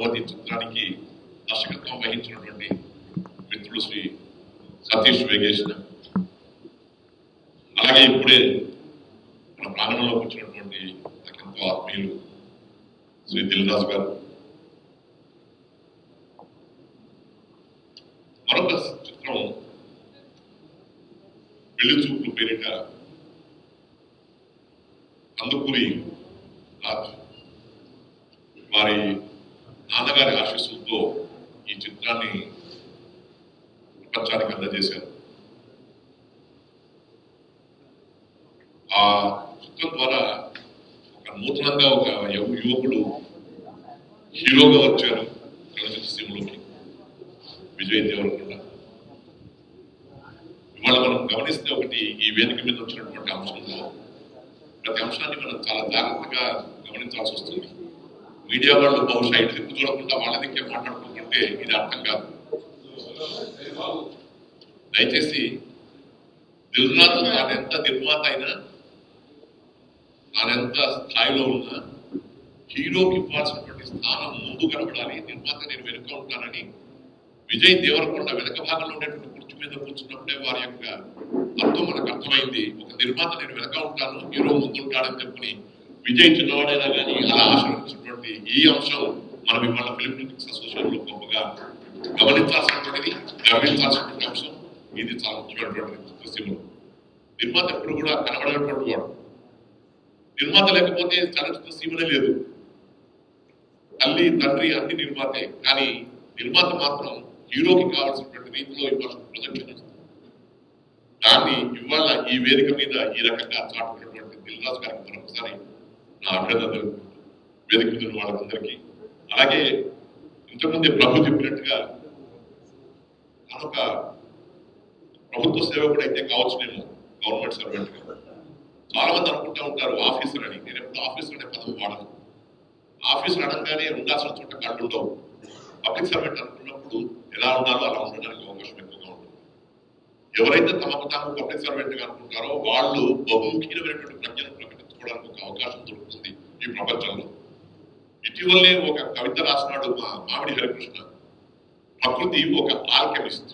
భగవతి చిత్రానికి దర్శకత్వం వహించినటువంటి మిత్రుడు శ్రీ సతీష్ వేగేష్, అలాగే ఇప్పుడే మన ప్రాంగణంలోకి వచ్చినటువంటి నాకెంతో ఆత్మీయులు శ్రీ దిల్రాజు గారు, మరొక చిత్రం పెళ్లి చూపులు పేరిట కందుకూరి రాజు వారి నాన్నగారి ఆశీస్సులతో ఈ చిత్రాన్ని ప్రపంచానికి అందజేశారు. ఆ చిత్రం ద్వారా ఒక నూతనంగా ఒక యువకుడు హీరోగా వచ్చారు చలనచిత్ర సీమలోకి, విజయ్ దేవరకొండ. ఇవాళ మనం గమనిస్తే ఒకటి ఈ వేదిక మీద వచ్చినటువంటి అంశంలో ప్రతి అంశాన్ని మనం చాలా జాగ్రత్తగా గమనించాల్సి వస్తుంది. మీడియా వాళ్ళు బహుశా ఇటు దిక్కు చూడకుండా వాళ్ళ దిక్కే మాట్లాడుకుంటుంటే ఇది అర్థం కాదు. దయచేసి దిల్రాజు తానెంత నిర్మాత అయినా, తానెంత స్థాయిలో ఉన్నా హీరోకి ఇవ్వాల్సినటువంటి స్థానం ముందు కనబడాలి. నిర్మాత నేను వెనుక ఉంటానని విజయ్ దేవరకొండ వెనక భాగంలో ఉండేటువంటి కుర్చీ మీద కూర్చున్నప్పుడే వారి యొక్క తత్వం మనకు అర్థమైంది. ఒక నిర్మాత నేను వెనక ఉంటాను, హీరో ముందుంటాడని చెప్పని విజయ్ చిన్నవాడైనా కానీ అలా ఆశ్రయించినటువంటి ఈ అంశం మనం ఇవాళ ఫిల్మ్ క్రిటిక్స్ అసోసియేషన్ లో గొప్పగా గమనించాల్సినటువంటిది, గమనించాల్సినటువంటి అంశం. ఇది చాలా ముఖ్యమైనటువంటి దృశ్యంలో నిర్మాత ఎప్పుడు కూడా కనబడేటువంటి వాడు. నిర్మాత లేకపోతే చలనచిత్ర సీమనే లేదు. తల్లి తండ్రి అన్ని నిర్మాతే, కానీ నిర్మాత మాత్రం హీరోకి కావాల్సినటువంటి రీతిలో ఇవ్వాల్సిన ప్రొజెక్షన్ ఇస్తుంది. దాన్ని ఇవాళ ఈ వేదిక మీద ఈ రకంగా చాటుకున్నటువంటి దిల్రాజు గారికి మరొకసారి నా అభినందనలు. వేదిక మీద ఉన్న వాళ్ళందరికీ, అలాగే ఇంతకుముందే ప్రభు చెప్పినట్టుగా మనొక ప్రభుత్వ సేవకుడు అయితే కావచ్చునేమో, గవర్నమెంట్ సర్వెంట్ గా. చాలా మంది అనుకుంటూ ఉంటారు ఆఫీసర్ అని. నేను ఎప్పుడు ఆఫీసర్ అనే పదవి వాడను. ఆఫీసర్ అనగానే ఉండాల్సిన చోట కళ్ళు ఉండవు. పబ్లిక్ సర్వెంట్ అనుకున్నప్పుడు ఎలా ఉండాలో అలా ఉండడానికి అవకాశం ఎక్కువగా ఉంటుంది. ఎవరైతే తమకు తాము పబ్లిక్ సర్వెంట్ గా అనుకుంటారో వాళ్ళు బహుముఖీనమైనటువంటి ప్రజ్ఞను ప్రకటించుకోవడానికి ఒక అవకాశం దొరుకుతుంది ఈ ప్రపంచంలో. ఇటీవలే ఒక కవిత రాసినాడు మా మామిడి హరికృష్ణ. ప్రకృతి ఒక ఆల్కెమిస్ట్.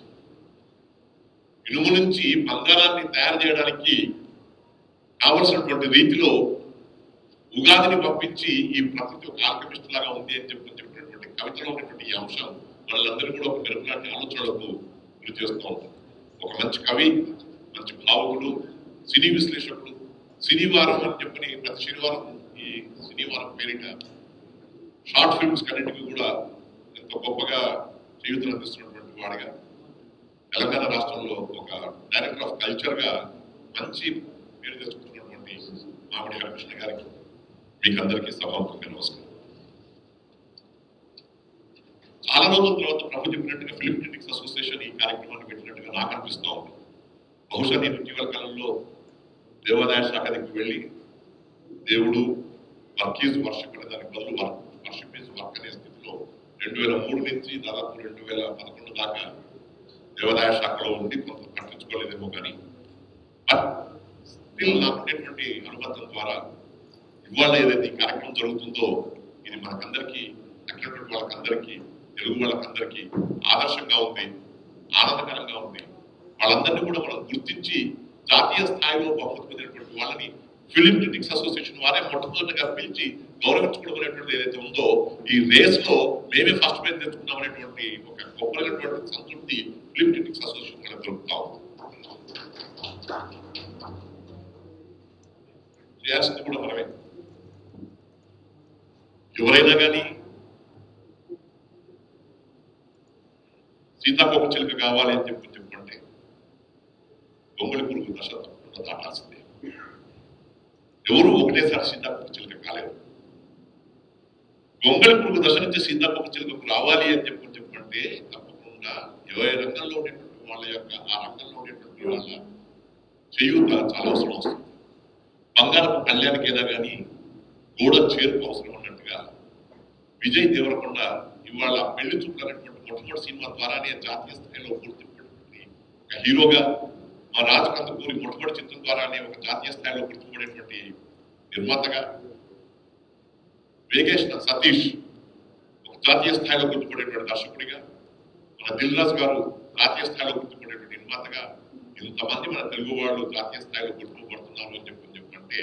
ఇనుము నుంచి బంగారాన్ని తయారు చేయడానికి కావలసినటువంటి రీతిలో ఉగాదిని పంపించి ఈ ప్రకృతి ఒక ఆల్కెమిస్ట్ లాగా ఉంది అని చెప్పినటువంటి కవితలో ఉన్నటువంటి ఈ అంశం వాళ్ళందరూ కూడా ఒక మెరుపులాంటి ఆలోచనలకు గురి చేస్తూ ఉంటారు. ఒక మంచి కవి, మంచి భావకుడు, సినీ విశ్లేషకుడు, సినీవారం అని చెప్పని ప్రతి శనివారం ఈ సినీవారం పేరిట షార్ట్ ఫిల్మ్స్ కన్నింటికి కూడా ఎంతో గొప్పగా జీవితం అందిస్తున్నటువంటి వాడిగా, తెలంగాణ రాష్ట్రంలో ఒక డైరెక్టర్ ఆఫ్ కల్చర్ గా మంచి పేరు తెచ్చుకుంటున్నటువంటి మామిడి హరికృష్ణ గారికి మీకు అందరికీ సభాముఖంగా నమస్కారం. చాలా రోజుల తర్వాత ప్రభు చెప్పినట్టుగా ఫిల్మ్ క్రిటిక్స్ అసోసియేషన్ ఈ కార్యక్రమాన్ని పెట్టినట్టుగా నాకు అనిపిస్తూ ఉంది. బహుశా నేను ఇటీవల కాలంలో దేవాదాయ శాఖ దగ్గరికి వెళ్ళి దేవుడు వర్క్ ఈజ్ వర్షిప్ అనే దానికి బదులు వర్షిప్ ఈజ్ వర్క్ అనే స్థితిలో 2003 నుంచి దాదాపు 2011 దాకా దేవాదాయ శాఖలో ఉండి కొంత పట్టించుకోలేదేమో కానీ స్టిల్ నాకు ఉండేటువంటి అనుబంధం ద్వారా ఇవాళ ఏదైతే ఈ కార్యక్రమం జరుగుతుందో ఇది మనకందరికీ, తక్కినటువంటి వాళ్ళకందరికీ, తెలుగు వాళ్ళకందరికీ ఆదర్శంగా ఉంది, ఆనందకరంగా ఉంది. వాళ్ళందరినీ కూడా మనం గుర్తించి జాతీయ స్థాయిలో బహుమతి పొందినటువంటి వాళ్ళని ఫిలిం క్రిటిక్స్ అసోసియేషన్ వారే మొట్టమొదటిగా పిలిచి గౌరవించుకోవడం అనేటువంటి ఏదైతే ఉందో ఈ రేస్ లో మేమే ఫస్ట్ ప్రైజ్ తెచ్చుకున్నాం అనేటువంటి ఒక గొప్పమైనటువంటి సంతృప్తి ఫిలిం క్రిటిక్స్ అసోసియేషన్ వాళ్ళకి దొరుకుతా ఉంది. చేయాల్సింది కూడా మనమే. ఎవరైనా కానీ సీతాకోక చిలుక కావాలి అని చెప్పంటే గొంగళి పురుగు దశ తప్పకుండా దాటాల్సిందే. ఎవరు ఒకటేసారి సీతాకోక చిలుక కాలేరు. గొంగళి పురుగు దశ నుంచి సీతాకోక చిలుకకు రావాలి అని చెప్పంటే తప్పకుండా ఏ రంగంలో ఉండేటువంటి వాళ్ళ యొక్క ఆ రంగంలో ఉండేటువంటి వాళ్ళ చేయూత చాలా అవసరం వస్తుంది. బంగారపు కళ్యాణికైనా కానీ గోడ చేరుకు అవసరం ఉన్నట్టుగా విజయ్ దేవరకొండ ఇవాళ పెళ్లి చూపులు అనేటువంటి మొట్టమొదటి సినిమా ద్వారానే జాతీయ స్థాయిలో గుర్తింపబడినటువంటి ఒక హీరోగా, మా రాజు కందుకూరి మొట్టమొదటి చిత్రం ద్వారానే ఒక జాతీయ స్థాయిలో గుర్తింపబడేటువంటి నిర్మాతగా, వేగేష్ సతీష్ ఒక జాతీయ స్థాయిలో గుర్తుపడేటువంటి దర్శకుడిగా, మన దిల్ రాజు గారు జాతీయ స్థాయిలో గుర్తుపడేటువంటి నిర్మాతగా, ఇంతమంది మన తెలుగు వాళ్ళు జాతీయ స్థాయిలో గుర్తుపడుతున్నారు అని చెప్పంటే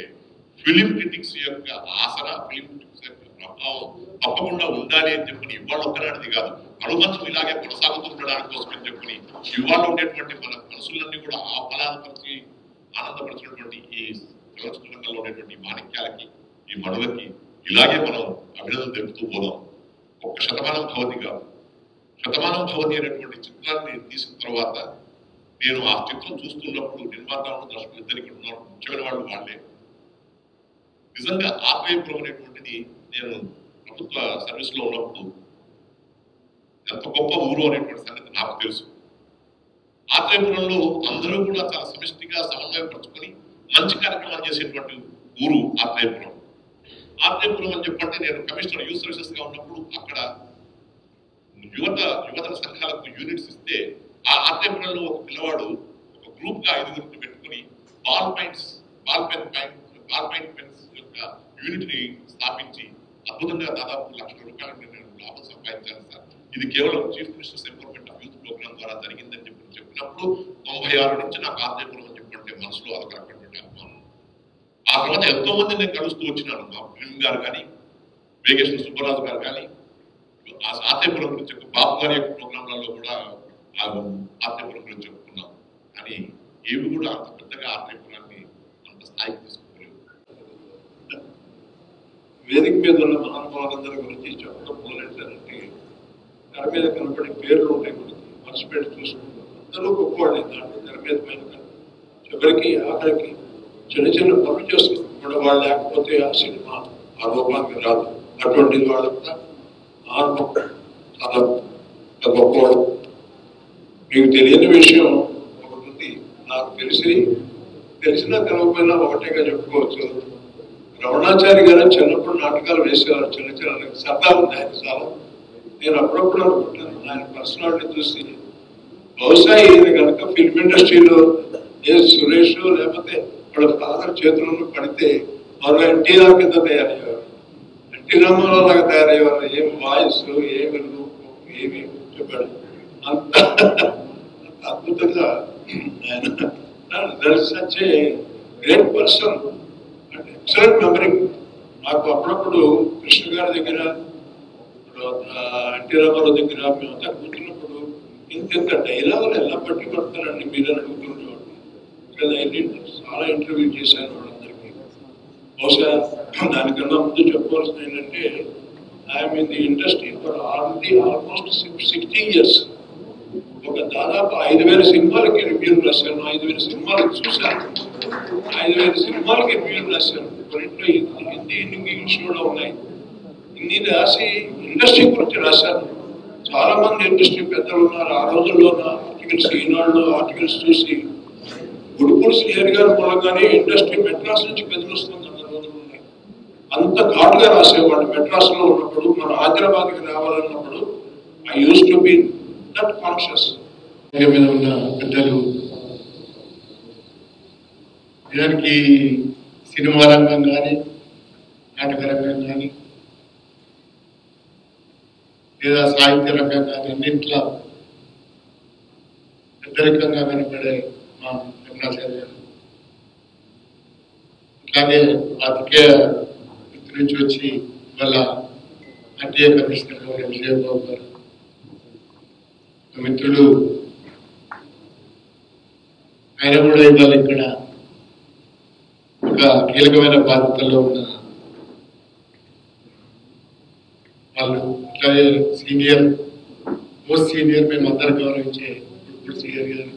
ఫిలిం క్రిటిక్స్ యొక్క ఆసన, ఫిలిం క్రిటిక్స్ యొక్క ప్రభావం తప్పకుండా ఉండాలి అని చెప్పని ఇవాళ ఒక్కనాటిది కాదు, అనుబంధం ఇలాగే కొనసాగుతుండడానికి కోసం అని చెప్పని ఇవాళ ఉండేటువంటి మన మనసులన్నీ కూడా ఆహ్లాదపరిచి ఆనందపరిచినటువంటి ఈ చలనచిత్ర రంగంలో ఉండేటువంటి మాణిక్యాలకి, ఈ మనులకి ఇలాగే మనం అభినందన తెలుపుతూ పోదాం. ఒక్క శతమానం భవతి కాదు, శతమానం భవతి అనేటువంటి చిత్రాన్ని తీసిన తర్వాత నేను ఆ చిత్రం చూస్తున్నప్పుడు నిర్మాతలు దర్శకులు ఇద్దరికి ఉన్నారు, ముఖ్యమైన వాళ్ళు వాళ్ళే. నిజంగా ఆత్మీయపురం అనేటువంటిది నేను ప్రభుత్వ సర్వీస్ లో ఉన్నప్పుడు ఎంత గొప్ప ఊరు అనేటువంటి సంగతి నాకు తెలుసు. ఆత్మీయపురంలో అందరూ కూడా చాలా సమిష్టిగా సమన్వయపరుచుకొని మంచి కార్యక్రమాలు చేసేటువంటి ఊరు ఆత్మీయపురం. ఆత్మీయపురం అని చెప్పంటే నేను కమిషనర్ యూత్ సర్వీసెస్ గా ఉన్నప్పుడు అక్కడ యువత సంఘాలకు యూనిట్స్ ఇస్తే ఆ ఆత్మీయపురంలో ఒక పిల్లవాడు ఒక గ్రూప్ గా 5గురిని పెట్టుకుని బాల్ పాయింట్ పెన్స్ యొక్క యూనిట్ ని స్థాపించి అద్భుతంగా దాదాపు ₹1,00,000 నేను లాభం సంపాదించాను సార్. ఇది కేవలం chief ministers empowerment of youth programme ద్వారా జరిగిందని చెప్పినప్పుడు 96 నుంచి నాకు ఆత్మీయపురం అని చెప్పంటే మనసులో అదొక రకమైనటువంటి అభిమానం. ఆ తర్వాత ఎంతో మంది నేను కలుస్తూ వచ్చినాను. మా ఫిల్మ్ గారు కానీ, వేగేశ్వర సుబ్బరాజు గారు కానీ, ఆ ఆత్మీయపురం గురించి బాబు గారి యొక్క ప్రోగ్రాంలలో కూడా ఆత్మీయపురం గురించి చెప్పుకున్నాం. కానీ ఏవి కూడా అంత పెద్దగా ఆత్మీయపురాన్ని అంత స్థాయికి తీసుకోలేదు. వేదిక మీద ఉన్న మహానుభావులందరి గురించి చెప్పడం మొదలెట్టారంటే తెర మీద కనపడే పేర్లు ఉంటాయి, మనకి మనసు పెట్టి చూసుకుంటాం. అందరూ గొప్పవాళ్ళే, దాంట్లో తెర మీద పైన చివరికి ఆఖరికి చిన్న చిన్న పనులు చేసుకుంటూ కూడా వాళ్ళు లేకపోతే ఆ సినిమా ఆ రూపానికి రాదు. అటువంటి వాళ్ళు కూడా చాలా గొప్పవాడు. మీకు తెలియని విషయం ఒకటి ఉంది, నాకు తెలిసినా తెలవకపోయినా ఒకటేగా చెప్పుకోవచ్చు. రమణాచారి గారు చిన్నప్పుడు నాటకాలు వేసేవారు, చిన్న చిన్న సరదా ఉంది ఆయన చాలా. నేను అప్పుడప్పుడు అనుకుంటాను ఆయన పర్సనాలిటీ చూసి బహుశా ఈయన కనుక ఫిల్మ్ ఇండస్ట్రీలో సురేష్ లేకపోతే వాళ్ళ ఫాదర్ చేతులను పడితే మరో ఎన్టీఆర్ కింద తయారయ్యేవారు, ఎన్టీ రామారావు లాగా తయారయ్యేవారు. ఏం వాయిస్, ఏమి రూపం, ఏమి చెప్పాడు, అంత అద్భుతంగా ఆయన such a great person and excellent memory. నాకు అప్పుడప్పుడు కృష్ణ గారి దగ్గర, ఎన్టీ రామారావు దగ్గర మేమంతా కూర్చున్నప్పుడు ఇంత డైలాగులు ఎలా పట్టి పడతారండి మీరు అని అడుగుతుండేవాడు. కదా చాలా ఇంటర్వ్యూ చేశాను వాళ్ళందరికీ. బహుశా దానికన్నా ముందు చెప్పవలసింది ఏంటంటే I'm in the industry for almost 60 years. ఒక దాదాపు 5,000 సినిమాలకి రివ్యూలు రాశాను, 5,000 సినిమాలు చూశాను, 5,000 సినిమాలకి రివ్యూలు రాశాను. కొన్నింటిలో హిందీ ఇంగ్లీష్ కూడా ఉన్నాయి. ఇన్ని రాసి ఇండస్ట్రీ గురించి రాశాను. చాలా మంది ఇండస్ట్రీ పెద్దలు ఉన్నారు. ఆ రోజుల్లో ఆర్టికల్స్, ఈనాడులో ఆర్టికల్స్ చూసి గుడుపూడి శ్రీహరి గారి మూలంగానే ఇండస్ట్రీ మెడ్రాస్ నుంచి కదిలిస్తుంది అన్న రోజులు ఉన్నాయి. అంత ఘాటుగా రాసేవాళ్ళు. మెడ్రాస్ లో ఉన్నప్పుడు మనం హైదరాబాద్కి రావాలన్నప్పుడు I use to be that conscious. మీద ఉన్న పెద్దలు, నిజానికి సినిమా రంగం కానీ, నాటక రంగం కానీ, లేదా సాహిత్య రంగం కానీ అన్నింట్లో పెద్దరికంగా కనపడే మా రమణాచార్య గారు, అట్లాగే రాజకీయ వృత్తి నుంచి వచ్చి వాళ్ళ ఆర్టీఏ కమిషనర్ గారు విజయబాబు గారు, మిత్రుడు ఆయన కూడా ఇవాళ ఇక్కడ ఒక కీలకమైన బాధ్యతల్లో ఉన్న వాళ్ళు. అట్లాగే సీనియర్, మోస్ట్ సీనియర్, మేము అందరు గౌరవించే గుడుపూడి శ్రీహరి గారు,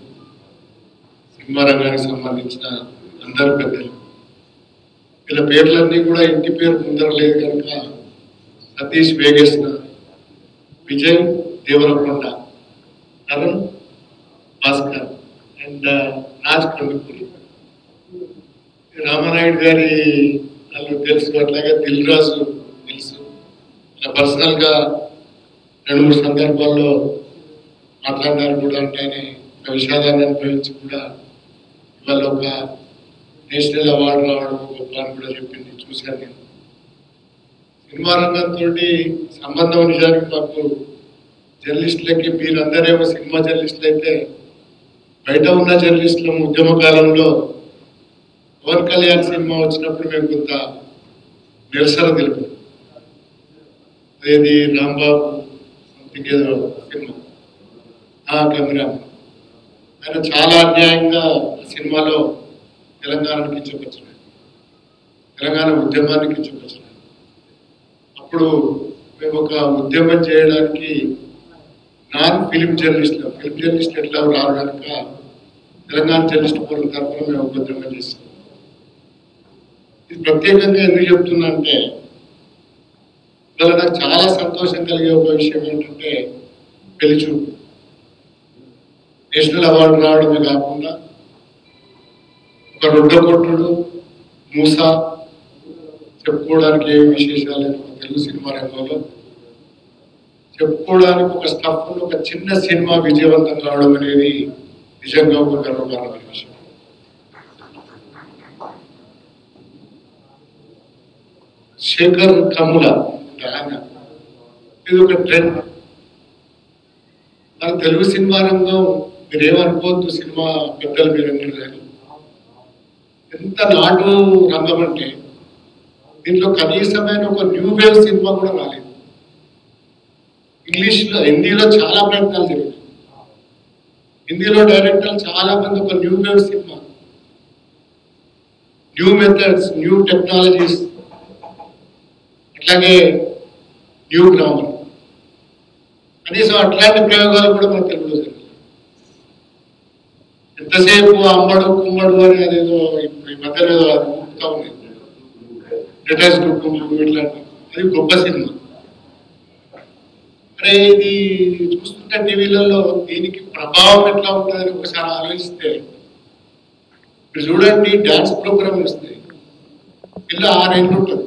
సినిమా రంగానికి సంబంధించిన అందరు పెద్దలు. వీళ్ళ పేర్లన్నీ కూడా ఇంటి పేరు ముందర లేదు కనుక సతీష్ వేగేశ్వర, విజయ్ దేవరకొండ, తరుణ్ భాస్కర్ అండ్ రాజ్ కందుకూరి, రామానాయుడు గారి వాళ్ళు తెలుసు. అట్లాగే దిల్ రాజు తెలుసు. పర్సనల్ గా 2-3 సందర్భాల్లో మాట్లాడినారు కూడా. అంటే ఆయన ఒక విషాదాన్ని అనుభవించి కూడా ఇవాళ ఒక నేషనల్ అవార్డు రావడం గొప్ప అని కూడా చెప్పింది, చూశాను నేను. సినిమా రంగంతో సంబంధం నిజానికి మాకు జర్నలిస్టులకి మీరందరేమో సినిమా జర్నలిస్టులు అయితే బయట ఉన్న జర్నలిస్టుల ఉద్యమ కాలంలో పవన్ కళ్యాణ్ సినిమా వచ్చినప్పుడు మేము కొంత నిరసన తెలిపాం. అదేది రాంబాబు సంథింగ్ ఏదో సినిమా కెమెరా ఆయన చాలా అన్యాయంగా సినిమాలో తెలంగాణను కించపరిచాడు, తెలంగాణ ఉద్యమాన్ని కించపరిచాడు. అప్పుడు మేము ఒక ఉద్యమం చేయడానికి నాన్ ఫిలిం జర్నలిస్ట్ ఎట్లా రారు కనుక తెలంగాణ జర్నలిస్ట్ ఫోరం తరఫున మేము ఒక ఉద్యమం చేస్తాం. ఇది ప్రత్యేకంగా ఎందుకు చెప్తున్నా అంటే ఇవాళ నాకు చాలా సంతోషం కలిగే ఒక విషయం ఏంటంటే పెళ్లి చూపు నేషనల్ అవార్డు రావడమే కాకుండా ఒక రొడ్డకొట్టుడు మూస చెప్పుకోవడానికి ఏమి విశేషాలు లేదు తెలుగు సినిమా రంగంలో. చెప్పుకోవడానికి ఒక స్టఫ్ ఒక చిన్న సినిమా విజయవంతం కావడం అనేది నిజంగా ఒక గర్వకారమైన విషయం. శేఖర్ కమ్ముల ఆయన ఇది ఒక ట్రెండ్. మన తెలుగు సినిమా రంగం మీరేమనుకోవద్దు, సినిమా పెద్దలు మీరందరూ కానీ ఎంత నాటు రంగం అంటే దీంట్లో కనీసమైన ఒక న్యూ వేవ్ సినిమా కూడా రాలేదు. ఇంగ్లీష్లో హిందీలో చాలా ప్రయత్నాలు జరిగాయి. హిందీలో డైరెక్టర్లు చాలా మంది ఒక new wave cinema, new methods, new technologies, అట్లాగే న్యూ గ్రామర్, కనీసం అట్లాంటి ప్రయోగాలు కూడా మన తెలుగులో జరిగాయి. ఎంతసేపు అమ్మడు కుమ్మడు అని అదేదో ఇప్పుడు ఈ మధ్యలో అది ఊపుతా ఉంది, రిటైర్స్ కుటుంబం ఇట్లాంటి, అది గొప్ప సినిమా. అరే ఇది చూస్తుంటే టీవీలలో దీనికి ప్రభావం ఎట్లా ఉంటుందని ఒకసారి ఆలోచిస్తే ఇప్పుడు చూడండి డాన్స్ ప్రోగ్రామ్ వస్తాయి, పిల్ల 6 ఏళ్ళు ఉంటుంది,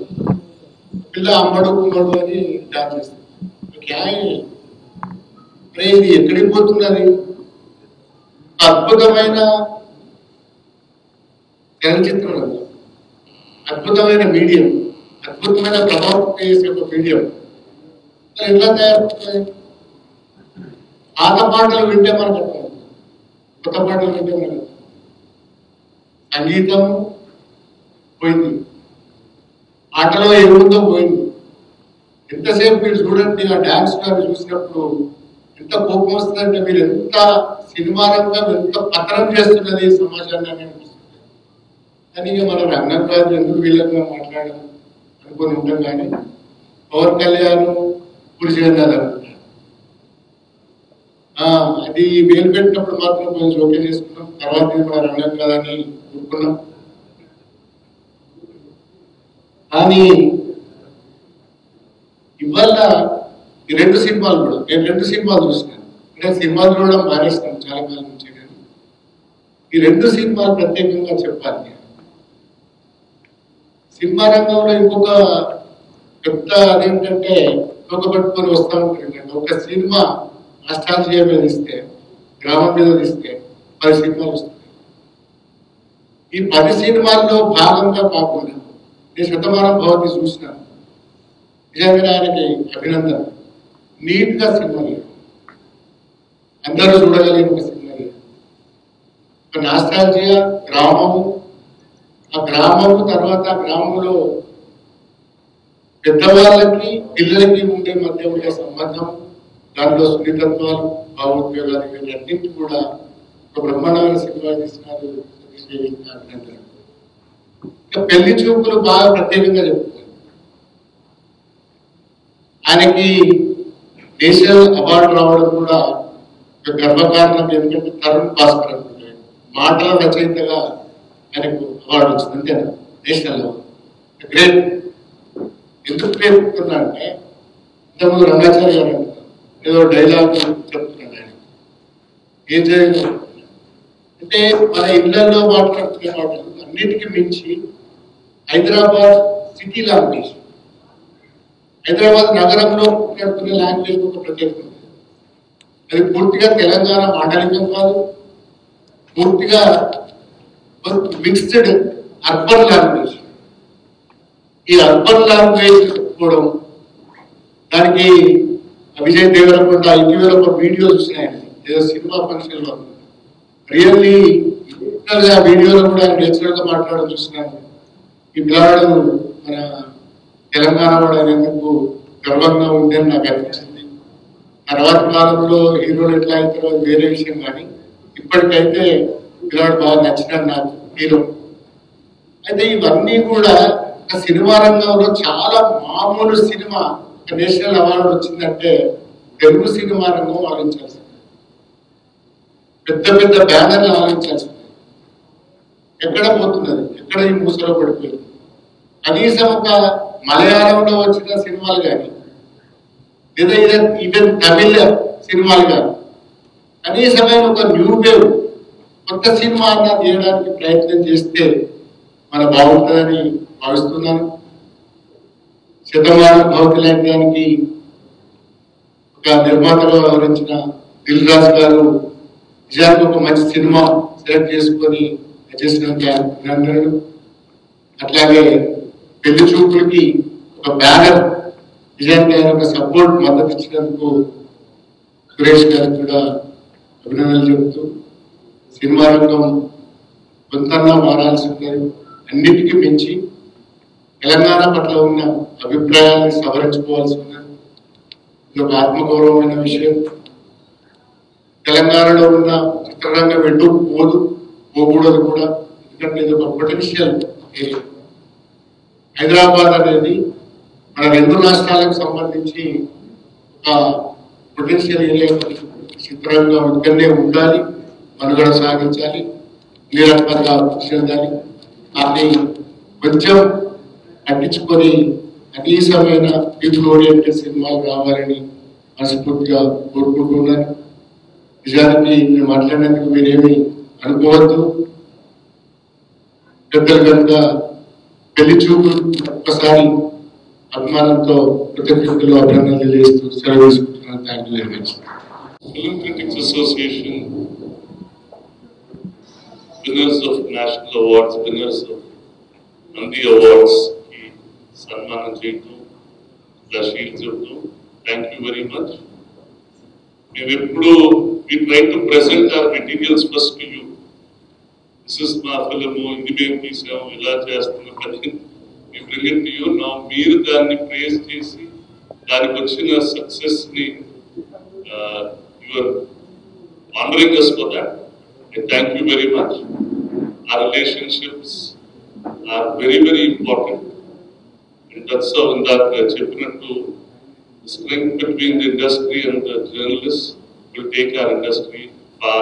పిల్ల అమ్మడు కుమ్మడు అని డాన్స్ చేస్తుంది. అరే ఇది ఎక్కడికి పోతున్నది? అద్భుతమైన చలనచిత్రం రంగం, అద్భుతమైన మీడియం, అద్భుతమైన ప్రభావం చేసే ఒక మీడియం ఎట్లా తయారవుతుంది? పాత పాటలు వింటే మనకు అర్థం, కొత్త పాటలు వింటే మనకు సంగీతం పోయింది, ఆటలో ఏముందో పోయింది. ఎంతసేపు మీరు చూడండి ఆ డాన్స్ గారు చూసినప్పుడు ఎంత కోపం వస్తుందంటే మీరు ఎంత సినిమా రంగం ఎంత పతనం చేస్తున్నది సమాజాన్ని అనిపిస్తుంది. కానీ మన రంగం కాదు ఎందుకు వీళ్ళగా మాట్లాడడం అనుకుని ఉంటాం. కానీ పవన్ కళ్యాణ్ పురుషులు అది వేలు పెట్టినప్పుడు మాత్రం కొంచెం జోక్యం చేసుకున్నాం, తర్వాత మన రంగం కాదని ఊరుకున్నాం. కానీ ఇవాళ ఈ 2 సినిమాలు కూడా నేను 2 సినిమాలు చూసినాను. అంటే సినిమాలు చూడడం మానేస్తాను చాలా కాలం నుంచి. కానీ ఈ 2 సినిమాలు ప్రత్యేకంగా చెప్పాలి. సినిమా రంగంలో ఇంకొక పెద్ద అదేంటంటే ఒక పట్టుకొని వస్తూ ఉంటుంది. ఒక సినిమా నాస్టాల్జియా మీద ఇస్తే, గ్రామం మీద ఇస్తే 10 సినిమాలు వస్తాయి. ఈ 10 సినిమాల్లో భాగంగా కాకుండా నేను శతమానం భవతి చూసినాను. నిజంగా ఆయనకి అభినందన. నీట్ గా సినిమా లేదు, అందరూ చూడగలిగిన ఒక సినిమా లేదు. ఒక నాస్టాల్జియా గ్రామము, ఆ గ్రామము తర్వాత గ్రామంలో పెద్దవాళ్ళకి పిల్లలకి ఉండే మధ్య ఉండే సంబంధం, దాంట్లో సున్నితత్వాలు, భావోద్వేగాలు వీటన్నింటి కూడా ఒక బ్రహ్మాండమైన సినిమా తీసినారు. ఇంకా పెళ్లి చూపులు బాగా ప్రత్యేకంగా చెప్తారు. ఆయనకి నేషనల్ అవార్డు రావడం కూడా ఒక గర్వకారణం. ఎందుకంటే తరుణ్ భాస్కర్ అనుకుంటే మాటల రచయితగా ఆయనకు అవార్డు వచ్చింది, అంతేనా? National award great. ఎందుకు పేర్కొన్నా అంటే ఇంతకుముందు రంగాచార్య గారు ఏదో డైలాగ్ చెప్తున్నాడు. ఆయన ఏం జరిగింది అంటే మన ఇళ్లలో మాట్లాడుతున్న మాటలు అన్నిటికీ మించి హైదరాబాద్ సిటీ లాంగ్వేజ్, హైదరాబాద్ నగరంలో మాట్లాడుతున్న లాంగ్వేజ్ ఒక ప్రత్యేకత. అది పూర్తిగా తెలంగాణ మాండలికం కాదు, పూర్తిగా మిక్స్డ్ అర్బన్ లాంగ్వేజ్. ఈ అర్బన్ లాంగ్వేజ్ పట్టించుకోవడం. దానికి విజయ్ దేవరకొండ ఇటీవల ఒక వీడియో చూసినాయండి, ఏదో సినిమా ఫంక్షన్ లో. రియల్లీ ఆ వీడియోలో కూడా ఆయన నేచురల్ గా మాట్లాడడం చూసినాను. ఈ పిల్లాడు మన తెలంగాణ వాడు అనేందుకు గర్వంగా ఉందని నాకు అనిపించింది. తర్వాత కాలంలో హీరోలు ఎట్లా అవుతారో వేరే విషయం, కానీ ఇప్పటికైతే పిల్లాడు బాగా నచ్చినాడు నాకు హీరో. అయితే ఇవన్నీ కూడా ఒక సినిమా రంగంలో చాలా మామూలు సినిమా నేషనల్ అవార్డు వచ్చిందంటే తెలుగు సినిమా రంగం ఆలోచించాల్సింది, పెద్ద పెద్ద బ్యానర్లు ఆలోచించాల్సింది. ఎక్కడ పోతున్నది, ఎక్కడ ఈ మూసలో పడిపోయింది. కనీసం ఒక మలయాళంలో వచ్చిన సినిమాలు కానీ లేదా ఈవెన్ తమిళ సినిమాలు కానీ కనీసమైన ఒక న్యూ వేవ్ కొత్త సినిమా అన్నా తీయడానికి ప్రయత్నం చేస్తే మన బాగుంటుందని భావిస్తున్నాను. శతమాన భవతి లాంటి దానికి ఒక నిర్మాతగా వ్యవహరించిన దిల్ రాజు గారు నిజానికి ఒక మంచి సినిమా సెలెక్ట్ చేసుకొని చేసినంత అభినందనలు. అట్లాగే పెళ్లి చూపులకి ఒక బ్యానర్ నిజానికి ఆయన ఒక సపోర్ట్ మద్దతు ఇచ్చినందుకు సురేష్ గారికి కూడా అభినందనలు చెబుతూ, సినిమా రంగం కొంతన్నా మారాల్సి ఉన్నది. అన్నిటికీ మించి తెలంగాణ పట్ల ఉన్న అభిప్రాయాన్ని సవరించుకోవాల్సి ఉన్నది. ఇది ఒక ఆత్మగౌరవమైన విషయం. తెలంగాణలో ఉన్న చిత్రరంగం ఎటు పోకూడదు కూడా, ఎందుకంటే ఇది ఒక పొటెన్షియల్ ఏరియా. హైదరాబాద్ అనేది మన రెండు రాష్ట్రాలకు సంబంధించి ఒక పొటెన్షియల్ ఏరియా. చిత్రంగా ఇక్కడనే ఉండాలి, మనుగడ సాగించాలి, నిరంతరంగా అభివృద్ధి చెందాలి. దాన్ని కొంచెం పట్టించుకొని కనీసమైన పీపుల్ ఓరియంటెడ్ సినిమాలు రావాలని మనస్ఫూర్తిగా కోరుకుంటున్నాను. నిజానికి నేను మాట్లాడినందుకు మీరేమి అనుకోవద్దు. పెద్దలు కనుక పెళ్లి చూపు ఒక్కసారి అభిమానంతో కృతజ్ఞతలు అభినందనలు తెలియజేస్తూ సెలవు తీసుకుంటున్నాను. Thank you very much. Film Critics Association winners of national awards, winners of Nandi Awards की सम्मान చేయటం, शील చెప్తూ థ్యాంక్ యూ వెరీ మచ్. మేము ఎప్పుడు we try to present our materials first to you. This is మా ఫిల్మ్, ఇది మేము తీసాము, ఇలా చేస్తున్నాం, we bring it to you. Now మీరు దాన్ని ప్రేజ్ చేసి దానికి వచ్చిన సక్సెస్ ని you are honoring us for that. And thank you very much. Our relationships are very, very important. And that's how in that chapter, the strength between the industry and the journalists will take our industry far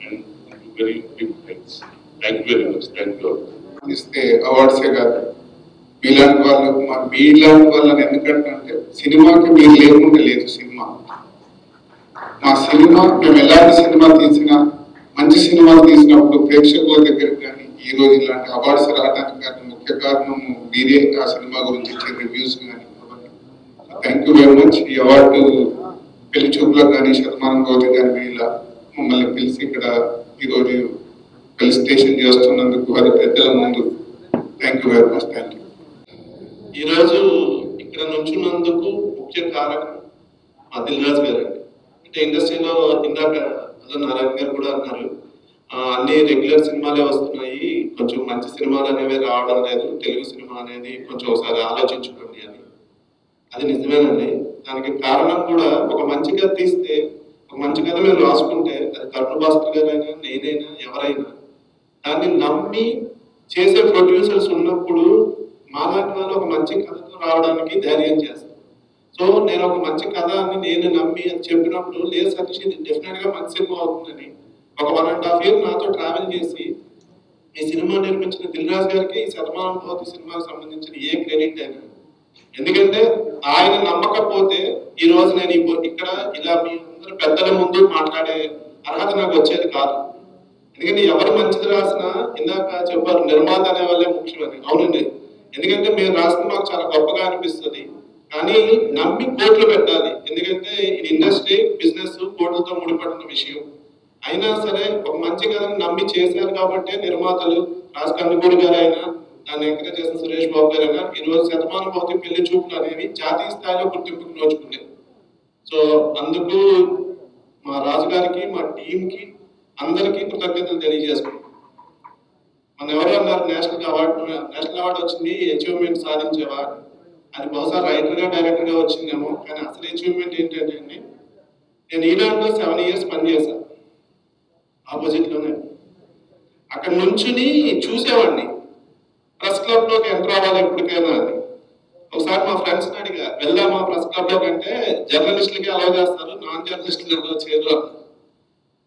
and into very big heights. Thank you very much. Thank you all. ఇస్తే అవార్డ్సే కాదు, మీలాంటి వాళ్ళని ఎందుకంటే సినిమాకి మీరు లేకుండా లేదు cinema. మా సినిమా మేము ఎలాంటి సినిమా తీసినా, మంచి సినిమాలు తీసినప్పుడు ప్రేక్షకుల దగ్గరికి కానీ ఈ రోజు ఇలాంటి అవార్డ్స్ రావడానికి కానీ ముఖ్య కారణం మీరే. ఆ సినిమా గురించి ఇచ్చే రివ్యూస్ కానీ. Thank you very much. ఈ అవార్డు పెళ్లి చూపులకు కానీ శతమానం భవతి కానీ ఇలా మమ్మల్ని పిలిచి ఇక్కడ ఈరోజు ఫెలిసిటేషన్ చేస్తున్నందుకు అది పెద్దల ముందు thank you very much. Thank you. ఈరోజు ఇక్కడ నుంచున్నందుకు ముఖ్య కారణం మా దిల్ రాజు గారు అండి. అంటే ఇండస్ట్రీలో ఇందాక నారాయణ గారు కూడా అన్నారు, అన్ని రెగ్యులర్ సినిమాలే వస్తున్నాయి, కొంచెం మంచి సినిమాలు అనేవి రావడం లేదు, తెలుగు సినిమా అనేది కొంచెం ఒకసారి ఆలోచించుకోండి అని. అది నిజమేనండి. దానికి కారణం కూడా ఒక మంచి కథ తీస్తే, ఒక మంచి కథ మేము రాసుకుంటే, అది కరుణ భాస్కర్ గారైనా నేనైనా ఎవరైనా దాన్ని నమ్మి చేసే ప్రొడ్యూసర్స్ ఉన్నప్పుడు మాలాంటి వాళ్ళు ఒక మంచి కథతో రావడానికి ధైర్యం చేస్తారు. సో నేను ఒక మంచి కథ అని నేను నమ్మి అది చెప్పినప్పుడు, లేదు సతీష్ ఇది డెఫినెట్ గా మంచి సినిమా అవుతుందని ఒక 1.5 years నాతో ట్రావెల్ చేసి ఈ సినిమా నిర్మించిన దిల్ రాజు గారికి ఈ శతమానం భవతి సినిమాకి సంబంధించిన ఏ క్రెడిట్ అయినా, ఎందుకంటే ఆయన నమ్మకపోతే ఈ రోజు నేను ఇక్కడ ఇలా మీ అందరు పెద్దల ముందు మాట్లాడే అర్హత నాకు వచ్చేది కాదు. ఎందుకంటే ఎవరు మంచిది రాసినా, ఇందాక చెప్పారు నిర్మాత అనే వాళ్ళే ముఖ్యమని. అవునండి, ఎందుకంటే మీరు రాసిన మాకు చాలా గొప్పగా అనిపిస్తుంది, కానీ నమ్మి కోట్లు పెట్టాలి. ఎందుకంటే ఇది ఇండస్ట్రీ బిజినెస్ కోట్లతో ముడిపడిన విషయం. అయినా సరే ఒక మంచి కథను నమ్మి చేశారు కాబట్టి నిర్మాతలు రాజకందుకూడి గారు అయినా దాన్ని ఎంకరేజ్ చేసిన సురేష్ బాబు గారు అన్నారు ఈ రోజు శతమానం భౌతిక పెళ్లి చూపులు అనేవి జాతీయ స్థాయిలో గుర్తింపుకు నోచుకున్నాయి. సో అందుకు మా రాజుగారికి మా టీంకి అందరికీ కృతజ్ఞతలు తెలియజేసుకుంటాం. మన ఎవరు అన్నారు నేషనల్ అవార్డు వచ్చింది అచీవ్మెంట్ సాధించేవా అది బహుశా రైటర్గా డైరెక్టర్గా వచ్చిందేమో, కానీ అసలు అచీవ్మెంట్ ఏంటంటే నేను ఈనాడులో 7 years పనిచేశాను ఆపోజిట్లోనే. అక్కడ నుంచుని చూసేవాడిని ప్రెస్ క్లబ్లోకి ఎంటర్ అవ్వాలి ఎప్పటికైనా అని. ఒకసారి మా ఫ్రెండ్స్ని అడిగా వెళ్దామా ప్రెస్ క్లబ్లోకి అంటే జర్నలిస్టులకి అలౌ చేస్తారు నాన్ జర్నలిస్టులు అలౌ చేయరు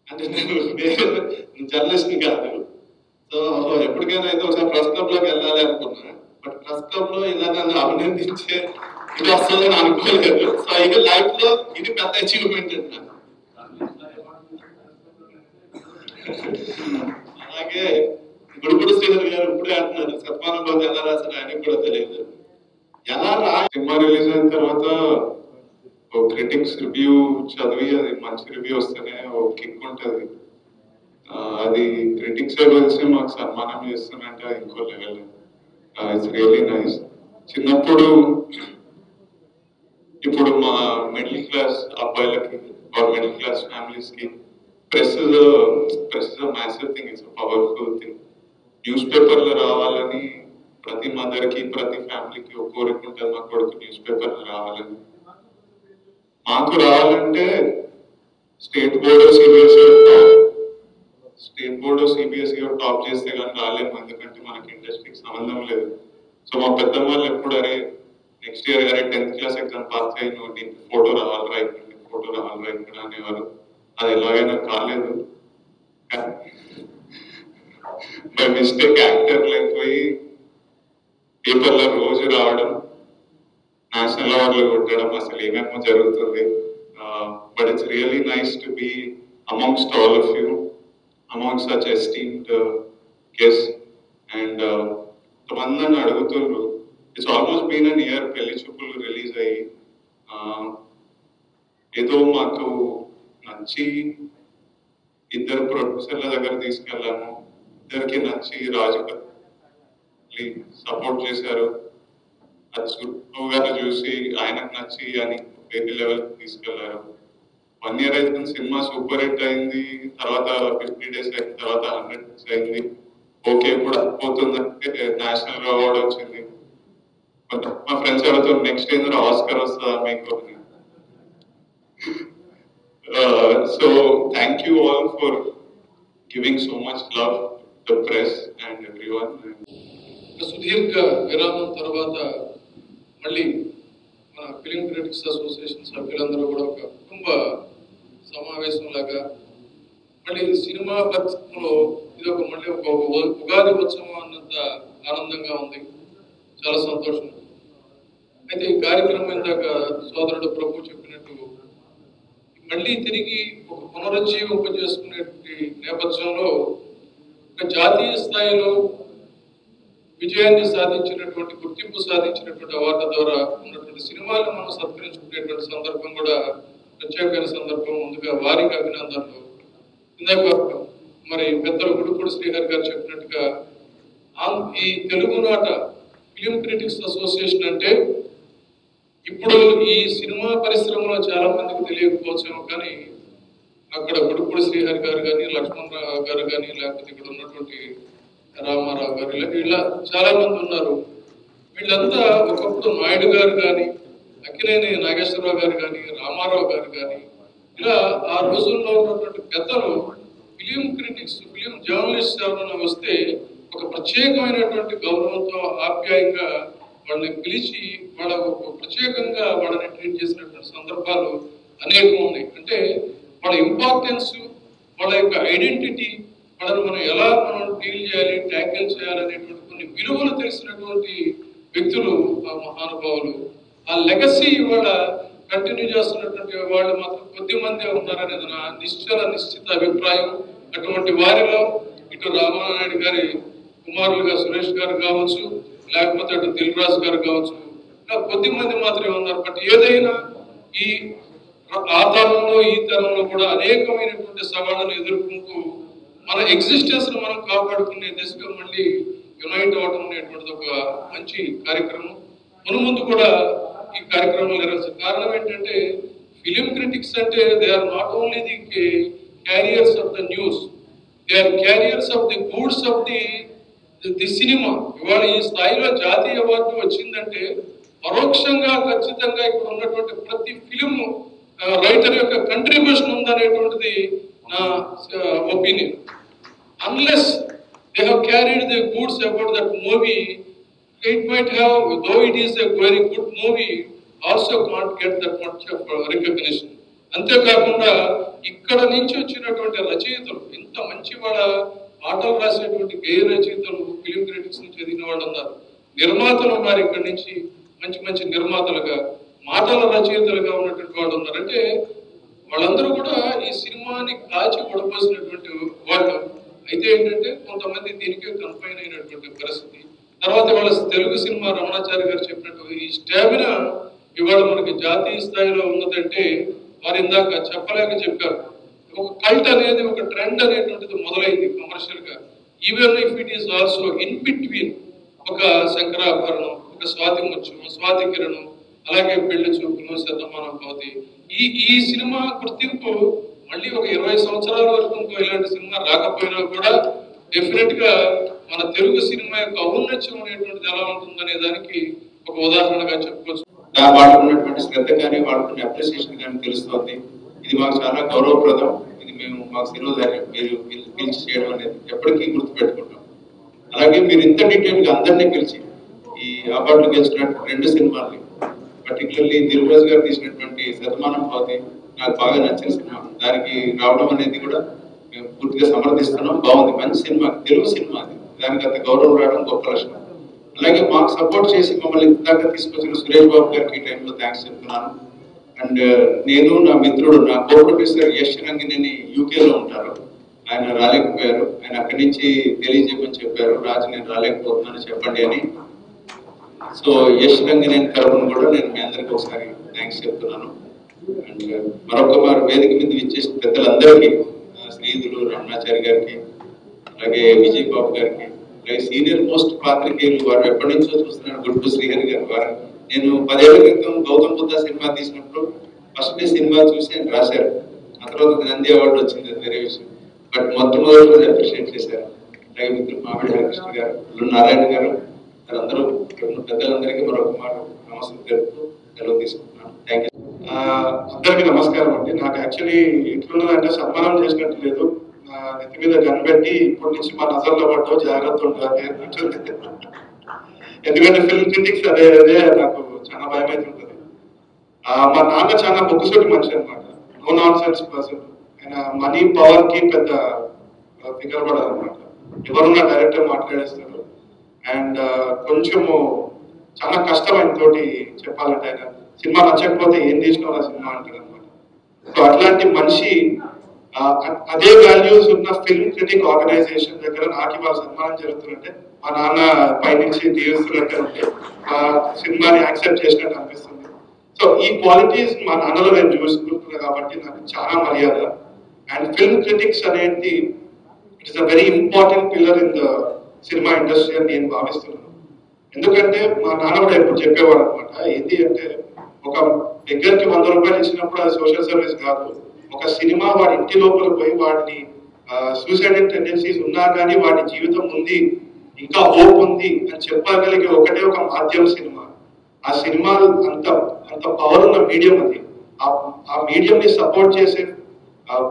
అంటే నేను జర్నలిస్ట్ని కాదు. సో ఎప్పటికైనా అయితే ఒకసారి ప్రెస్ క్లబ్లోకి వెళ్ళాలి అనుకున్నా. బట్ ప్రెస్ క్లబ్లో ఇలా నన్ను అభినందించే ఇది వస్తుందని అనుకోలేదు. సో ఇది లైఫ్లో ఇది పెద్ద అచీవ్మెంట్ అంట. అలాగే గుడిపూడి శ్రీధర్ గారు ఇప్పుడే అంటున్నారు శతమానం భౌతి ఎలా రాశారు ఆయనకు కూడా తెలియదు. ఎలా సినిమా రిలీజ్ అయిన తర్వాత ఓ క్రిటిక్స్ రివ్యూ చదివి అది మంచి రివ్యూ వస్తేనే ఓ కిక్ ఉంటుంది. అది క్రిటిక్స్ లెవెల్స్ మాకు సన్మానం చేస్తున్నట్టే ఇంకో లెవెల్. It's really nice. చిన్నప్పుడు ఇప్పుడు మా మిడిల్ క్లాస్ అబ్బాయిలకి మిడిల్ క్లాస్ ఫ్యామిలీస్ కి press is massive thing, it's powerful thing. News పేపర్లు రావాలని ప్రతి మదర్కి ప్రతి ఫ్యామిలీకి ఒక కోరిక ఉంటుంది, మా కొడుకు న్యూస్ పేపర్లు రావాలని. మాకు రావాలంటే స్టేట్ బోర్డు సిబిఎస్ఈ టాప్ చేస్తే కానీ రాలేము, ఎందుకంటే మనకి ఇండస్ట్రీకి సంబంధం లేదు. సో మా పెద్దమ్మ వాళ్ళు ఎప్పుడు అరే నెక్స్ట్ ఇయర్ అరే 10th class ఎగ్జామ్ పాస్ అయ్యి నువ్వు నీకు ఫోటో రావాలి రైట్ అనేవారు. అది ఎలాగైనా కాలేదు. బై మిస్టేక్ యాక్టర్లు అయిపోయి పేపర్లో రోజు రావడం, నేషనల్ అవార్డులు కొట్టడం, అసలు ఏమేమో జరుగుతుంది. But it's really nice to be amongst all of you, among such esteemed guest. And కొంతమంది అడుగుతున్నారు, it's almost been an year Pelli Choopulu release అయ్యి. ఏదో మాకు నచ్చి ఇద్దరు ప్రొడ్యూసర్ల దగ్గర తీసుకెళ్ళాము, ఇద్దరికి నచ్చి రాజు సపోర్ట్ చేశారు. అది గారు చూసి ఆయనకు నచ్చి అని వేరే లెవెల్ తీసుకెళ్లారు. 1 year అయితే సినిమా సూపర్ హిట్ అయింది. తర్వాత 50 days అయిన తర్వాత 100 days అయింది. ఓకే కూడా పోతుందంటే నేషనల్ అవార్డు వచ్చింది. మా ఫ్రెండ్స్ ఎవరితో నెక్స్ట్ ఏందో ఆస్కర్ వస్తుందా మీకు. So thank you all for giving so much love to the press and everyone. సుదీర్ఘ విరామం తర్వాత మళ్ళీ మన ఫిలిం క్రిటిక్స్ అసోసియేషన్ సభ్యులందరూ కూడా ఒక కుటుంబ సమావేశం లాగా మళ్ళీ సినిమా పరిస్థితుల్లో ఇది ఒక మళ్ళీ ఒక ఉగాది ఉత్సవం అన్నంత ఆనందంగా ఉంది, చాలా సంతోషం. అయితే ఈ కార్యక్రమం ఇందాక సోదరుడు ప్రభు చెప్పినట్టు మళ్ళీ తిరిగి ఒక పునరుజ్జీవింపజేసుకునే నేపథ్యంలో ఒక జాతీయ స్థాయిలో విజయాన్ని సాధించినటువంటి గుర్తింపు సాధించినటువంటి అవార్డు ద్వారా ఉన్నటువంటి సినిమాలను మనం సత్కరించుకునేటువంటి సందర్భం కూడా ప్రత్యేకమైన సందర్భం. ముందుగా వారికి అభినందనలు. ఇందాక మరి పెద్దలు గుడిపూడి శ్రీహరి గారు చెప్పినట్టుగా ఈ తెలుగునాట ఫిలిం క్రిటిక్స్ అసోసియేషన్ అంటే ఇప్పుడు ఈ సినిమా పరిశ్రమలో చాలా మందికి తెలియకపోవచ్చేమో, కానీ అక్కడ గుడిపూడి శ్రీహరి గారు కానీ లక్ష్మణరావు గారు కానీ లేకపోతే ఇక్కడ ఉన్నటువంటి రామారావు గారు ఇలా చాలా మంది ఉన్నారు. వీళ్ళంతా ఒకప్పుడు నాయుడు గారు కానీ అక్కినేని నాగేశ్వరరావు గారు కానీ రామారావు గారు కానీ ఇలా ఆ రోజుల్లో ఉన్నటువంటి పెద్దలు ఫిలిం క్రిటిక్స్ ఫిలిం జర్నలిస్ట్ ఎవరైనా వస్తే ఒక ప్రత్యేకమైనటువంటి గౌరవంతో ఆప్యాయంగా వాళ్ళని పిలిచి వాళ్ళ ప్రత్యేకంగా వాళ్ళని ట్రీట్ చేసినటువంటి సందర్భాలు అనేకం ఉన్నాయి. అంటే వాళ్ళ ఇంపార్టెన్స్, వాళ్ళ యొక్క ఐడెంటిటీ, వాళ్ళని మనం ఎలా డీల్ చేయాలి, ట్యాకిల్ చేయాలనేటువంటి కొన్ని విలువలు తెలిసినటువంటి వ్యక్తులు ఆ మహానుభావులు. ఆ లెగసీ ఇవాళ కంటిన్యూ చేస్తున్నటువంటి వాళ్ళు మాత్రం కొద్ది మంది ఉన్నారనేది నా నిశ్చిత అభిప్రాయం. అటువంటి వారిలో ఇటు రామానాయుడు గారి కుమారులుగా సురేష్ గారు కావచ్చు, లేకపోతే అటు దిల్ రాజు గారు కావచ్చు, ఇలా కొద్ది మంది మాత్రమే ఉన్నారు. బట్ ఏదైనా ఈ ఆ తరంలో ఈ తరంలో కూడా అనేకమైనటువంటి సవాళ్ళను ఎదుర్కొంటూ మన ఎగ్జిస్టెన్స్ ను మనం కాపాడుకునే దిశగా మళ్ళీ యునైట్ అవడం అనేటువంటిది ఒక మంచి కార్యక్రమం. ముందు కూడా ఈ కార్యక్రమం నిర్వహిస్తారు. కారణం ఏంటంటే ఫిలిం క్రిటిక్స్ అంటే they are not only the carriers of the news, they are carriers of the goods of the cinema. ఇవాళ ఈ స్థాయిలో జాతీయ అవార్డు వచ్చిందంటే పరోక్షంగా ఖచ్చితంగా ఇక్కడ ఉన్నటువంటి ప్రతి ఫిలిం రైటర్ యొక్క కంట్రిబ్యూషన్ ఉందనేటువంటిది నా opinion. Unless they have carried the goods about that movie, it might have, though it is a very good movie, also can't get that much of recognition. అంతేకాకుండా ఇక్కడ నుంచి వచ్చినటువంటి రచయితలు, ఇంత మంచి వాళ్ళ పాటలు రాసేటువంటి గేయ రచయితలు, ఫిలిం క్రిటిక్స్ నుంచి ఎదిగిన వాళ్ళు ఉన్నారు. నిర్మాతలు ఉన్నారు, ఇక్కడ నుంచి మంచి మంచి నిర్మాతలుగా, మాటల రచయితలుగా ఉన్నటువంటి వాళ్ళు ఉన్నారు. అంటే వాళ్ళందరూ కూడా ఈ సినిమాని కాచి ఉడపోసినటువంటి వాళ్ళు. అయితే ఏంటంటే కొంతమంది దీనికే కన్ఫైన్ అయినటువంటి పరిస్థితి. తర్వాత వాళ్ళ తెలుగు సినిమా రమణాచారి గారు చెప్పినట్టు ఈ స్టామినా ఇవాళ మనకి జాతీయ స్థాయిలో ఉన్నదంటే వారు ఇందాక చెప్పలేక చెప్పారు. ఒక కల్ట్ అనేది, ఒక ట్రెండ్ అనేటువంటిది మొదలైంది కమర్షియల్ గా. Even if it is also in between ఒక శంకరాభరణం, ఒక స్వాతి ముత్యం, స్వాతి కిరణం, అలాగే పెళ్లి చూపులు, శతమానం భవతి, ఈ సినిమా గుర్తింపు మళ్ళీ ఒక 20 సంవత్సరాల వరకు ఇంకో ఇలాంటి సినిమా రాకపోయినా కూడా డెఫినెట్ గా మన తెలుగు సినిమా యొక్క ఔన్నత్యం అనేటువంటిది ఎలా ఉంటుందనే దానికి ఒక ఉదాహరణగా చెప్పుకోవచ్చు. వాళ్ళకు ఉన్నటువంటి శ్రద్ధ కానీ, వాళ్ళకున్న అప్రిసియేషన్ కానీ తెలుస్తుంది. ఇది మాకు చాలా గౌరవప్రదం. ఇది మేము మాకు శిరోధార్యం మీరు పిలిచి చేయడం అనేది ఎప్పటికీ గుర్తుపెట్టుకుంటాం. అలాగే మీరు ఇంత డీటెయిల్ గా అందరినీ పిలిచి ఈ అవార్డులు గెలిచినటువంటి 2 సినిమాల్ని, పర్టికులర్లీ దిల్రాజు గారు తీసినటువంటి శతమానం భవతి నాకు బాగా నచ్చిన సినిమా, దానికి రావడం అనేది కూడా మేము పూర్తిగా సమర్థిస్తున్నాం. బాగుంది, మంచి సినిమా, తెలుగు సినిమా అది. దానికి అంత గౌరవం రావడం గొప్ప లక్షణం. అలాగే మాకు సపోర్ట్ చేసి మమ్మల్ని ఇంతదాకా తీసుకొచ్చిన సురేష్ బాబు గారికి ఈ టైంలో థ్యాంక్స్ చెప్తున్నాను. అండ్ నేను, నా మిత్రుడు, నా కో ప్రొడ్యూసర్ యశ్ రంగినేని యూకేలో ఉంటారు. ఆయన రాలేకపోయారు. ఆయన అక్కడి నుంచి తెలియజేయమని చెప్పారు, రాజు నేను రాలేకపోతున్నాను చెప్పండి అని. సో యశ్ రంగినేని తరఫున కూడా నేను మీ అందరికీ ఒకసారి థ్యాంక్స్ చెప్తున్నాను. అండ్ మరొక వేదిక మీద ఇచ్చేసిన పెద్దలందరికీ, శ్రీధులు రమణాచారి గారికి, అలాగే విజయ్ బాబు గారికి, అలాగే సీనియర్ మోస్ట్ పాత్రికేయులు, వారు ఎప్పటి నుంచో చూస్తున్నాను, గుడ్డు శ్రీహరి గారు. వారు నేను 10 ఏళ్ల క్రితం గౌతమ్ బుద్ధ సినిమా తీసినప్పుడు ఫస్ట్ డే సినిమా చూసి ఆయన రాశారు. ఆ తర్వాత నంది అవార్డు వచ్చింది, అది వేరే విషయం. బట్ మొట్టమొదటి రోజు అప్రిషియేట్ చేశారు. అలాగే మిత్రులు మామిడి హరికృష్ణ గారు, నారాయణ గారు, అందరూ పెద్దలందరికీ మరొక మాట నమస్తే తెలుపుతూ సెలవు తీసుకుంటున్నాను. Thank you. అందరికీ నమస్కారం అండి. నాకు యాక్చువల్లీ ఎట్లున్నదంటే సన్మానం చేసినట్టు లేదు. నెత్తి మీద కనిపెట్టి ఇప్పటి నుంచి మా నజర్లో పడ్డావు, జాగ్రత్త ఉండాలి అన్నట్టు. ఎందుకంటే ఫిల్మ్ క్రిటిక్స్ అదే నాకు చాలా భయం అవుతుంటుంది. మా నాన్న చాలా ముక్కుసూటి మనిషి అనమాట, నో నాన్ సెన్స్ పర్సన్. ఆయన మనీ పవర్ కి పెద్ద ఫిగర్ పడదు అనమాట. ఎవరున్నా డైరెక్టర్ మాట్లాడేస్తారు. అండ్ కొంచెము చాలా కష్టం ఆయన తోటి చెప్పాలంటే. ఆయన సినిమా నచ్చకపోతే ఏం తీసినావు ఆ సినిమా అంటారు అనమాట. సో అట్లాంటి మనిషి, అదే వాల్యూస్ ఉన్న ఫిల్మ్ క్రిటిక్ ఆర్గనైజేషన్ దగ్గర నాకు ఇవాళ సన్మానం జరుగుతుందంటే మా నాన్న పైనుంచి దీవిస్తున్నట్టే ఉంటే ఆ సినిమాని యాక్సెప్ట్ చేసినట్టు అనిపిస్తుంది. సో ఈ క్వాలిటీస్ మా నాన్నలో నేను చూసుకుంటున్నాను కాబట్టి నాకు చాలా మర్యాద. అండ్ ఫిల్మ్ క్రిటిక్స్ అనేది it is a very important pillar in the cinema industry అని నేను భావిస్తున్నాను. ఎందుకంటే మా నాన్న కూడా ఎప్పుడు చెప్పేవాడు అనమాట, ఏంటి అంటే ఒక దగ్గరికి 100 రూపాయలు ఇచ్చినప్పుడు అది సోషల్ సర్వీస్ కాదు. ఒక సినిమా వాడి ఇంటి లోపల పోయి వాడిని సూసైడల్ టెండెన్సీస్ ఉన్నా కానీ వాడి జీవితం ఉంది, ఇంకా హోప్ ఉంది అని చెప్పగలిగే ఒకటే ఒక మాధ్యమ సినిమా. ఆ సినిమా అంత పవర్ ఉన్న మీడియం అది. ఆ మీడియం ని సపోర్ట్ చేసే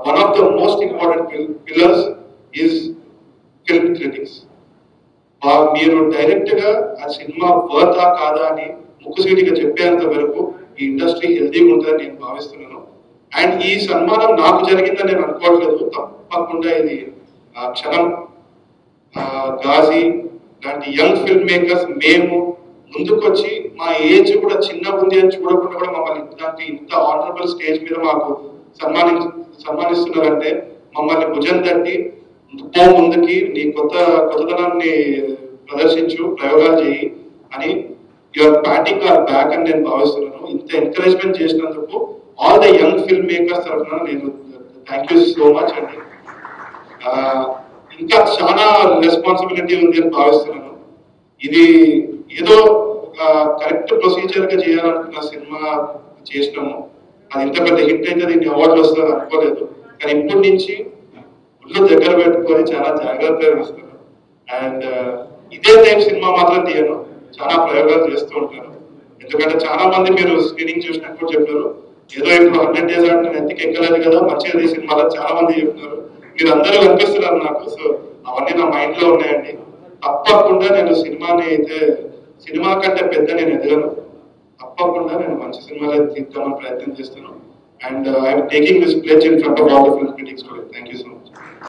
one of the most important pillars is film critics. మీరు డైరెక్ట్ గా ఆ సినిమా వర్తా కాదా అని ముక్కుసీటిగా చెప్పేంత వరకు ఈ ఇండస్ట్రీ హెల్తీగా ఉంటుందని నేను భావిస్తున్నాను. అండ్ ఈ సన్మానం నాకు జరిగిందని నేను అనుకోవట్లేదు. తప్పకుండా ఇది క్షణం గాజీ లాంటి యంగ్ ఫిల్మ్ మేకర్స్ మేము ముందుకొచ్చి మా ఏజ్ కూడా చిన్న ఉంది అని చూడకుండా కూడా మమ్మల్ని ఇంత ఆనరబుల్ స్టేజ్ మీద మాకు సన్మానిస్తున్నారంటే మమ్మల్ని భుజం తట్టి పో ముందుకి, నీ కొత్తదనాన్ని ప్రదర్శించు, ప్రయోగాలు చేయి అని యువర్ ప్యాటింగ్ ఆర్ బ్యాక్ అని నేను భావిస్తున్నాను. ఇంత ఎంకరేజ్మెంట్ చేసినందుకు all the young film makers తరఫున నేను థ్యాంక్ యూ సో మచ్ అండి. ఇంకా చాలా రెస్పాన్సిబిలిటీ ఉంది అని భావిస్తున్నాను. ఇది ఏదో ఒక కరెక్ట్ ప్రొసీజర్ గా చేయాలనుకున్న సినిమా చేసినాము. అది ఇంత పెద్ద హిట్ అయితే దీనికి అవార్డు వస్తుంది అనుకోలేదు. కానీ ఇప్పటి నుంచి ఒళ్ళు దగ్గర పెట్టుకొని చాలా జాగ్రత్తగా తీస్తాను. అండ్ ఇదే టైం సినిమా మాత్రం తీయను, చాలా ప్రయోగాలు చేస్తూ ఉంటాను. ఎందుకంటే చాలా మంది మీరు స్క్రీనింగ్ చూసినప్పుడు చెప్పారు, ఏదో ఇప్పుడు 100 days అంటే నేను ఎందుకు ఎక్కలేదు కదా, మంచిగా ఈ సినిమాలో చాలా మంది చెప్తున్నారు. మీరు అందరూ కనిపిస్తున్నారు నాకు. సో అవన్నీ నా మైండ్ లో ఉన్నాయండి. తప్పకుండా నేను సినిమాని అయితే సినిమా కంటే పెద్ద నేను ఎదగను. తప్పకుండా నేను మంచి సినిమాలు తీద్దామని ప్రయత్నం చేస్తాను. And I'm taking this pledge in front of all the film critics today. Thank you so much.